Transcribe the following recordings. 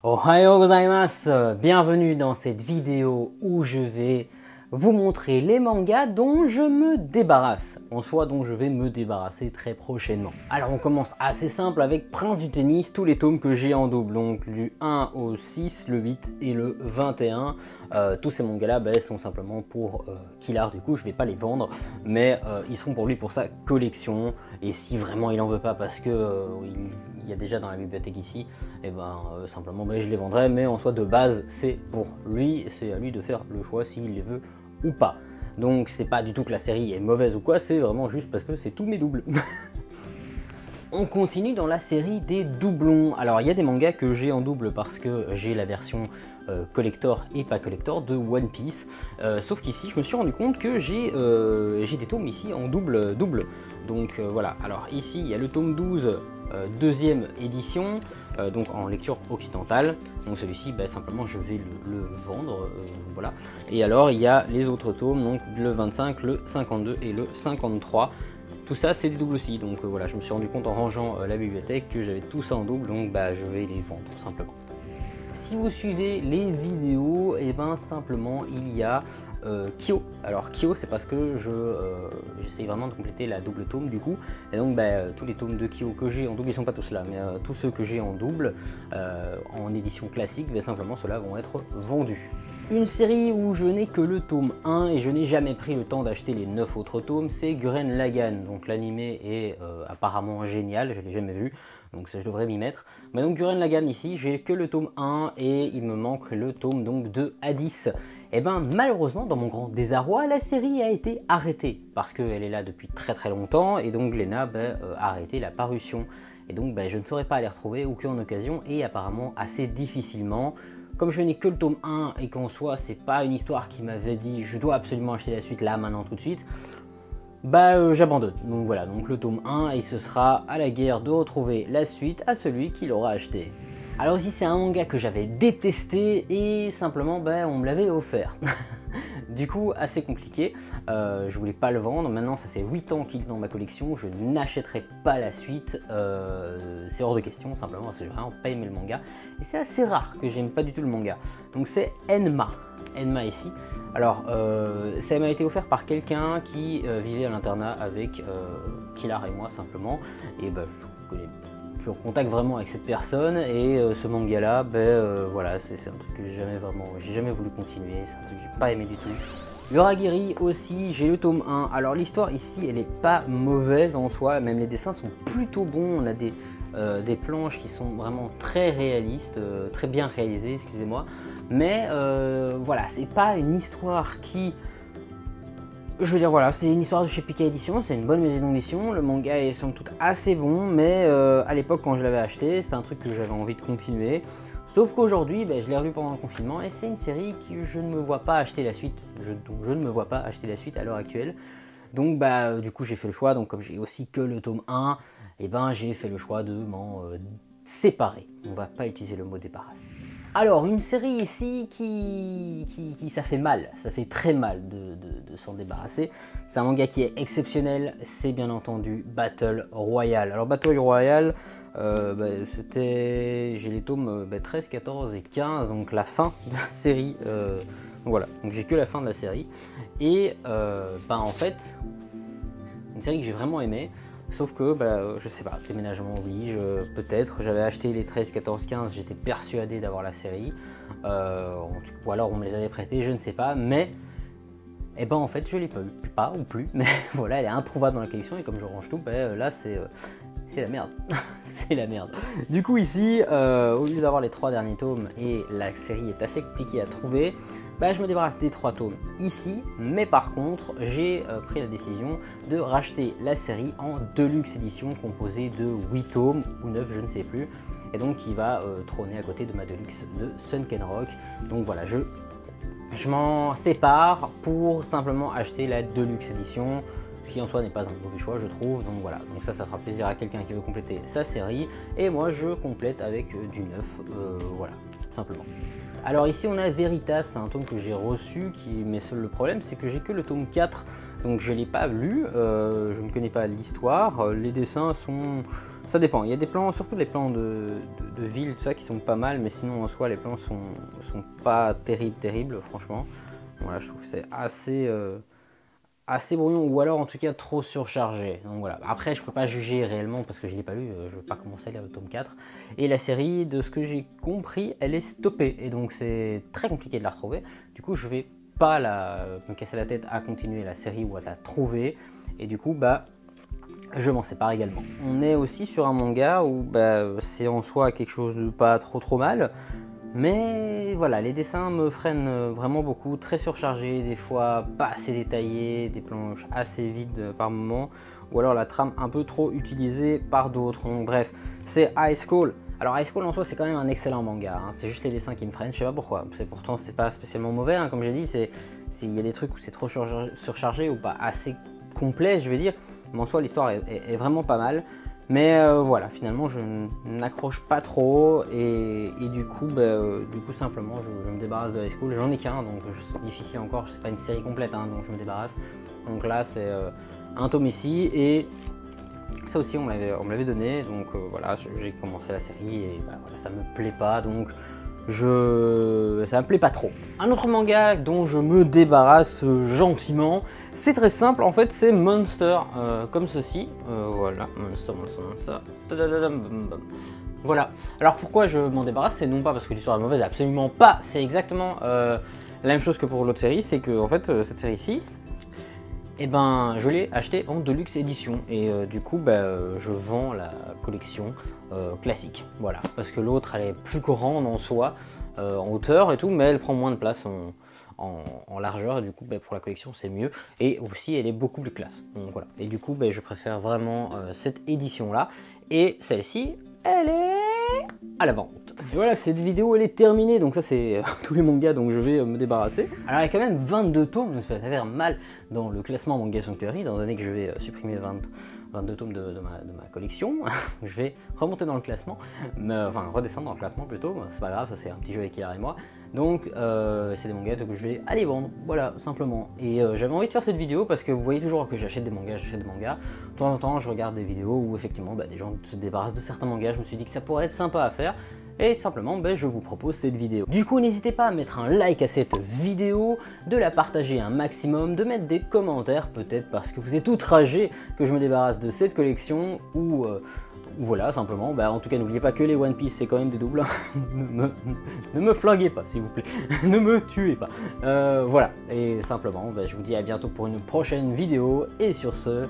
Ohayou gozaimasu! Bienvenue dans cette vidéo où je vais vous montrer les mangas dont je me débarrasse, en soi dont je vais me débarrasser très prochainement. Alors on commence assez simple avec Prince du Tennis, tous les tomes que j'ai en double, donc du 1 au 6, le 8 et le 21. Tous ces mangas là sont simplement pour Killard, du coup je vais pas les vendre, mais ils seront pour lui pour sa collection, et si vraiment il en veut pas parce que il y a déjà dans la bibliothèque ici, et simplement je les vendrai, mais en soi de base c'est pour lui, c'est à lui de faire le choix s'il les veut ou pas. Donc c'est pas du tout que la série est mauvaise ou quoi, c'est vraiment juste parce que c'est tous mes doubles. On continue dans la série des doublons. Alors il y a des mangas que j'ai en double parce que j'ai la version collector et pas collector de One Piece, sauf qu'ici je me suis rendu compte que j'ai des tomes ici en double. Donc voilà, alors ici il y a le tome 12, deuxième édition, donc en lecture occidentale. Donc celui-ci simplement je vais le vendre, voilà. Et alors il y a les autres tomes, donc le 25, le 52 et le 53. Tout ça c'est des doubles aussi, donc voilà, je me suis rendu compte en rangeant la bibliothèque que j'avais tout ça en double, donc je vais les vendre tout simplement. Si vous suivez les vidéos, et simplement il y a Kyo. Alors Kyo, c'est parce que j'essaye vraiment de compléter la double tome du coup, et donc tous les tomes de Kyo que j'ai en double, ils sont pas tous là, mais tous ceux que j'ai en double en édition classique, simplement ceux-là vont être vendus. Une série où je n'ai que le tome 1 et je n'ai jamais pris le temps d'acheter les 9 autres tomes, c'est Gurren Lagann. Donc l'animé est apparemment génial, je ne l'ai jamais vu, donc ça je devrais m'y mettre. Mais donc Gurren Lagann ici, j'ai que le tome 1 et il me manque le tome donc de à 10. Et malheureusement, dans mon grand désarroi, la série a été arrêtée parce qu'elle est là depuis très longtemps et donc Glénat a arrêté la parution. Et donc je ne saurais pas les retrouver ou qu'en occasion et apparemment assez difficilement. Comme je n'ai que le tome 1 et qu'en soi c'est pas une histoire qui m'avait dit je dois absolument acheter la suite là maintenant tout de suite, j'abandonne. Donc voilà, donc le tome 1 et ce sera à la guerre de retrouver la suite à celui qui l'aura acheté. Alors ici c'est un manga que j'avais détesté et simplement on me l'avait offert. Du coup assez compliqué, je voulais pas le vendre, maintenant ça fait 8 ans qu'il est dans ma collection, je n'achèterai pas la suite, c'est hors de question simplement parce que j'ai vraiment pas aimé le manga, et c'est assez rare que j'aime pas du tout le manga. Donc c'est Enma ici. Alors ça m'a été offert par quelqu'un qui vivait à l'internat avec Killard et moi simplement, et je connais. Je suis en contact vraiment avec cette personne et ce manga là, voilà, c'est un truc que j'ai jamais voulu continuer, c'est un truc que j'ai pas aimé du tout. Uragiri aussi, j'ai le tome 1. Alors l'histoire ici, elle est pas mauvaise en soi, même les dessins sont plutôt bons, on a des planches qui sont vraiment très réalistes, très bien réalisées, excusez-moi. Mais voilà, c'est pas une histoire qui... Je veux dire voilà, c'est une histoire de chez Pika Édition, c'est une bonne maison d'édition, le manga est somme toute assez bon, mais à l'époque quand je l'avais acheté, c'était un truc que j'avais envie de continuer. Sauf qu'aujourd'hui, je l'ai relu pendant le confinement et c'est une série que je ne me vois pas acheter la suite, je ne me vois pas acheter la suite à l'heure actuelle. Donc du coup j'ai fait le choix, donc comme j'ai aussi que le tome 1, j'ai fait le choix de m'en séparer. On va pas utiliser le mot débarrasser. Alors, une série ici qui ça fait mal, ça fait très mal de s'en débarrasser. C'est un manga qui est exceptionnel, c'est bien entendu Battle Royale. Alors Battle Royale, j'ai les tomes 13, 14 et 15, donc la fin de la série. Voilà, donc j'ai que la fin de la série. Et en fait, une série que j'ai vraiment aimée. Sauf que, je sais pas, déménagement oui, peut-être, j'avais acheté les 13, 14, 15, j'étais persuadé d'avoir la série, ou alors on me les avait prêtés, je ne sais pas, mais, en fait, je l'ai pas ou plus, mais voilà, elle est introuvable dans la collection, et comme je range tout, là, c'est la merde, c'est la merde. Du coup, ici, au lieu d'avoir les 3 derniers tomes, et la série est assez compliquée à trouver, je me débarrasse des 3 tomes ici, mais par contre j'ai pris la décision de racheter la série en Deluxe édition composée de 8 tomes ou 9 je ne sais plus, et donc qui va trôner à côté de ma Deluxe de Sunken Rock. Donc voilà, je m'en sépare pour simplement acheter la Deluxe édition, ce qui en soi n'est pas un mauvais choix je trouve. Donc voilà, donc ça fera plaisir à quelqu'un qui veut compléter sa série, et moi je complète avec du neuf, voilà, tout simplement. Alors ici on a Veritas, c'est un tome que j'ai reçu, mais seul le problème c'est que j'ai que le tome 4, donc je ne l'ai pas lu, je ne connais pas l'histoire, les dessins sont Ça dépend, il y a des plans, surtout les plans de ville, tout ça, qui sont pas mal, mais sinon en soi les plans sont pas terribles, franchement. Voilà, je trouve que c'est assez brouillon, ou alors en tout cas trop surchargé. Donc voilà. Après, je peux pas juger réellement parce que je l'ai pas lu, je veux pas commencer à lire le tome 4. Et la série, de ce que j'ai compris, elle est stoppée, et donc c'est très compliqué de la retrouver. Du coup, je vais pas me casser la tête à continuer la série ou à la trouver, et du coup, bah, je m'en sépare également. On est aussi sur un manga où c'est en soi quelque chose de pas trop mal, mais voilà, les dessins me freinent vraiment beaucoup, très surchargés, des fois pas assez détaillés, des planches assez vides par moments, ou alors la trame un peu trop utilisée par d'autres. Donc bref, c'est High School. Alors High School en soi c'est quand même un excellent manga, hein. C'est juste les dessins qui me freinent, je sais pas pourquoi. Pourtant c'est pas spécialement mauvais, hein. Comme j'ai dit, il y a des trucs où c'est trop surchargé ou pas assez complet, je vais dire, mais en soi l'histoire est vraiment pas mal. Mais voilà, finalement je n'accroche pas trop, et du coup simplement je me débarrasse de High School. J'en ai qu'un, donc c'est difficile encore, c'est pas une série complète, hein, donc je me débarrasse. Donc là c'est un tome ici, et ça aussi on me l'avait donné, donc voilà, j'ai commencé la série et voilà, ça me plaît pas, donc ça me plaît pas trop. Un autre manga dont je me débarrasse gentiment, c'est très simple en fait, c'est Monster, comme ceci, voilà, Monster. Voilà, alors pourquoi je m'en débarrasse, c'est non pas parce que l'histoire est mauvaise, absolument pas, c'est exactement la même chose que pour l'autre série, c'est que en fait cette série ci, et je l'ai acheté en deluxe édition, et du coup je vends la collection classique, voilà, parce que l'autre elle est plus grande en soi, en hauteur et tout, mais elle prend moins de place en largeur, et du coup pour la collection c'est mieux, et aussi elle est beaucoup plus classe, donc voilà, et du coup je préfère vraiment cette édition là, et celle-ci elle est à la vente. Et voilà, cette vidéo elle est terminée, donc ça c'est tous les mangas dont je vais me débarrasser. Alors il y a quand même 22 tomes, donc ça va faire mal dans le classement Manga Sanctuary, étant donné que je vais supprimer 22 tomes de ma collection. Je vais remonter dans le classement, enfin redescendre dans le classement plutôt, c'est pas grave, ça c'est un petit jeu avec Hilaire et moi. Donc c'est des mangas que je vais aller vendre, voilà, simplement. Et j'avais envie de faire cette vidéo parce que vous voyez toujours que j'achète des mangas. De temps en temps je regarde des vidéos où effectivement des gens se débarrassent de certains mangas, je me suis dit que ça pourrait être sympa à faire. Et simplement, je vous propose cette vidéo. Du coup, n'hésitez pas à mettre un like à cette vidéo, de la partager un maximum, de mettre des commentaires, peut-être parce que vous êtes outragés que je me débarrasse de cette collection, ou voilà, simplement. En tout cas, n'oubliez pas que les One Piece, c'est quand même des doubles. Ne me flinguez pas, s'il vous plaît. Ne me tuez pas. Voilà, et simplement, je vous dis à bientôt pour une prochaine vidéo. Et sur ce,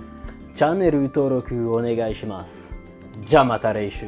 channel登録お願いします。じゃあまた来週。